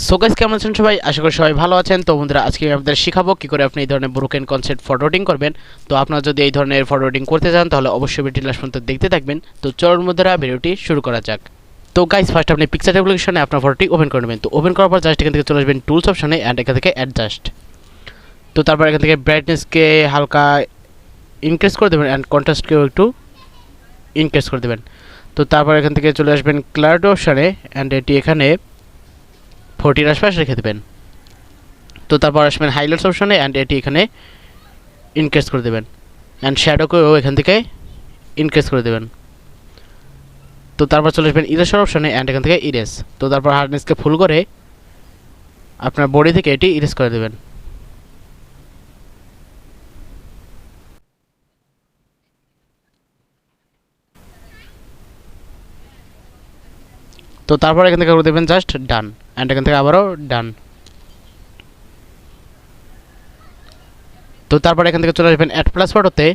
So guys, কেমন আছেন সবাই? আশা করি সবাই ভালো আছেন। তো বন্ধুরা, আজকে আমি আপনাদের শেখাবো কি করে আপনি এই ধরনের ব্রোকেন কনসেপ্ট ফটো এডিটিং করবেন। তো আপনারা যদি এই ধরনের ফটো এডিটিং করতে চান তাহলে অবশ্যই ভিডিওটি লাস্ট পর্যন্ত দেখতে থাকবেন। তো চলুন বন্ধুরা, ভিডিওটি শুরু করা যাক। তো গাইস, ফার্স্ট আপনি পিকচার অ্যাপ্লিকেশনে আপনার ফটোটি ওপেন করে নেবেন। তো ওপেন করার পর জাস্ট এখান থেকে চলে আসবেন টুলস অপশনে অ্যান্ড এখান থেকে অ্যাডজাস্ট। তো তারপর এখান থেকে ব্রাইটনেসকে হালকা ইনক্রিজ করে দেবেন অ্যান্ড কন্ট্রাস্টকেও একটু ইনক্রিজ করে দেবেন। তো তারপর এখান থেকে চলে আসবেন ক্লারিটি অপশনে অ্যান্ড এটি এখানে 40 আশপাশ রেখে দেবেন। তো তারপর আসবেন হাইলাইটস অপশনে অ্যান্ড এটি এখানে ইনক্রিজ করে দেবেন অ্যান্ড শ্যাডোকেও এখান থেকে ইনক্রিজ করে দেবেন। তো তারপর চলে আসবেন ইরেজার অপশনে অ্যান্ড এখান থেকে ইরেজ। তো তারপর হার্ডনেসকে ফুল করে আপনার বডি থেকে এটি ইরেজ করে দেবেন। তো তারপর এখান থেকে করে দেবেন জাস্ট ডান অ্যান্ড এখান থেকে আবারও ডান। তো তারপর এখান থেকে চলে আসবেন অ্যাড প্লাস ফটোতে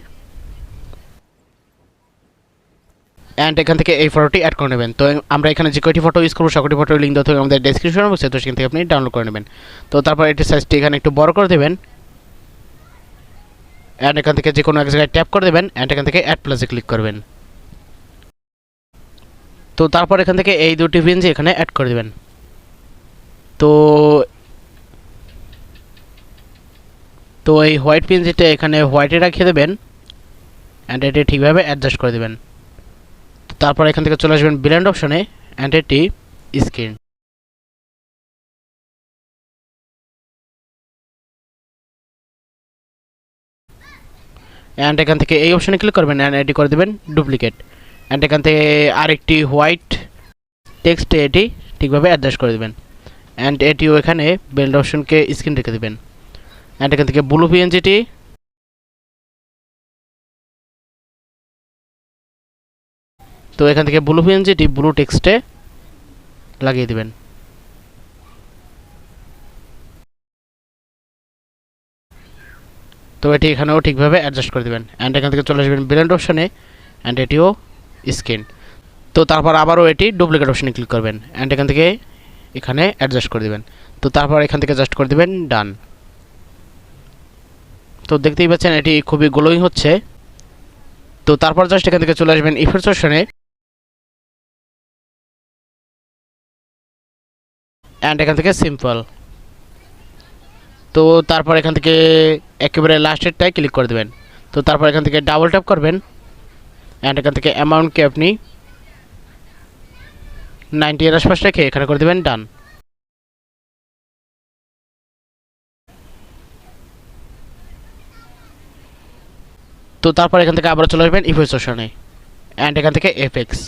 অ্যান্ড এখান থেকে এই ফটোটি অ্যাড করে নেবেন। তো আমরা এখানে যে কয়টি ফটো ইউজ করবো সকটি ফটোর লিঙ্ক দেওয়া থাকবে আমাদের ডেসক্রিপশনে বসে, তো সেখান থেকে আপনি ডাউনলোড করে নেবেন। তো তারপর এটির সাইজটি এখানে একটু বড় করে দেবেন অ্যান্ড এখান থেকে যে কোনো এক জায়গায় ট্যাপ করে দেবেন অ্যান্ড এখান থেকে অ্যাড প্লাসে ক্লিক করবেন। তো তারপর এখান থেকে এই দুটি পিএনজি এখানে অ্যাড করে দেবেন। তো তো এই হোয়াইট পিএনজিটা এখানে হোয়াইটে রাখিয়ে দেবেন অ্যান্ড এটি ঠিকভাবে অ্যাডজাস্ট করে দেবেন। তো তারপর এখান থেকে চলে আসবেন ব্লেন্ড অপশনে অ্যান্ড এটি স্ক্রিন। অ্যান্ড এখান থেকে এই অপশনে ক্লিক করবেন অ্যান্ড এটি করে দেবেন ডুপ্লিকেট অ্যান্ড এখান থেকে আরেকটি হোয়াইট টেক্সটে এটি ঠিকভাবে অ্যাডজাস্ট করে দেবেন অ্যান্ড এটিও এখানে ব্লেন্ড অপশনকে স্ক্রিন রেখে দেবেন অ্যান্ড এখান থেকে ব্লু পিএনজিটি তো এখান থেকে ব্লু পিএনজিটি ব্লু টেক্সটে লাগিয়ে দেবেন। তো এটি এখানেও ঠিকভাবে অ্যাডজাস্ট করে দেবেন অ্যান্ড এখান থেকে চলে আসবেন ব্লেন্ড অপশনে অ্যান্ড এটিও স্ক্রিন। তো তারপর আবারও এটি ডুপ্লিকেট অপশনে ক্লিক করবেন অ্যান্ড এখান থেকে এখানে অ্যাডজাস্ট করে দেবেন। তো তারপর এখান থেকে জাস্ট করে দেবেন ডান। তো দেখতেই পাচ্ছেন এটি খুবই গ্লোয়িং হচ্ছে। তো তারপর জাস্ট এখান থেকে চলে আসবেন ইফেক্টস অপশনে অ্যান্ড এখান থেকে সিম্পল। তো তারপর এখান থেকে একেবারে লাস্টেরটায় ক্লিক করে দেবেন। তো তারপর এখান থেকে ডাবল ট্যাপ করবেন অ্যান্ড এখান থেকে অ্যামাউন্টকে আপনি 90 এর আশপাশ রেখে এখানে করে দেবেন ডান। তো তারপর এখান থেকে আবার চলে আসবেন ইফেক্টস অপশনে অ্যান্ড এখান থেকে এফএক্স।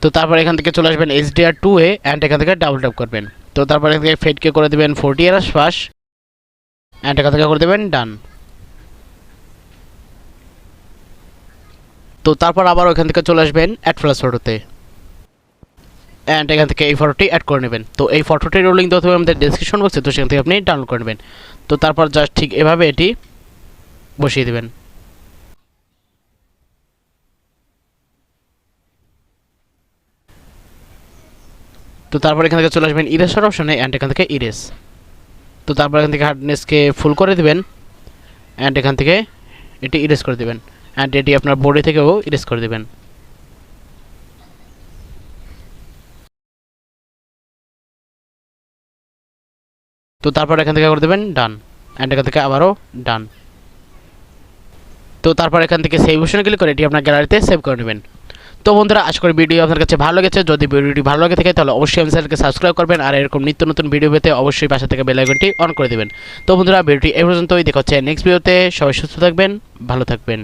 তো তারপর এখান থেকে চলে আসবেন HDR2-এ অ্যান্ড এখান থেকে ডাবল ট্যাপ করবেন। তো তারপর এখান থেকে ফেডকে করে দেবেন 40 এর আশপাশ অ্যান্ড এখান থেকে করে দেবেন ডান। তো তারপর আবার ওখান থেকে চলে আসবেন অ্যাড প্লাস ফটোতে অ্যান্ড এখান থেকে এই ফটোটি অ্যাড করে নেবেন। তো এই ফটোটির লিঙ্ক দেওয়া থাকবে আমাদের ডেসক্রিপশন বক্সে, তো সেখান থেকে আপনি ডাউনলোড করে নেবেন। তো তারপর জাস্ট ঠিক এভাবে এটি বসিয়ে দেবেন। তো তারপর এখান থেকে চলে আসবেন ইরেজার অপশনে অ্যান্ড এখান থেকে ইরেজ। তো তারপর এখান থেকে হার্ডনেসকে ফুল করে দেবেন অ্যান্ড এখান থেকে এটি ইরেজ করে দেবেন অ্যান্ড এটি আপনার বডি থেকেও ইরেজ করে দেবেন। তো তারপর এখান থেকে করে দেবেন ডান অ্যান্ড এখান থেকে আবারও ডান। তো তারপর এখান থেকে সেভ অপশনে ক্লিক করে এটি আপনার গ্যালারিতে সেভ করে নেবেন। তো বন্ধুরা, আশা করি ভিডিও আপনার কাছে ভালো লেগেছে। যদি ভিডিওটি ভালো লাগে থাকে তাহলে অবশ্যই আমার চ্যানেলকে সাবস্ক্রাইব করবেন আর এরকম নিত্য নতুন ভিডিও পেতে অবশ্যই পাশে থেকে বেল আইকনটি অন করে দেবেন। তো বন্ধুরা, ভিডিওটি এই পর্যন্তই, দেখা হচ্ছে নেক্সট ভিডিওতে। সবাই সুস্থ থাকবেন, ভালো থাকবেন।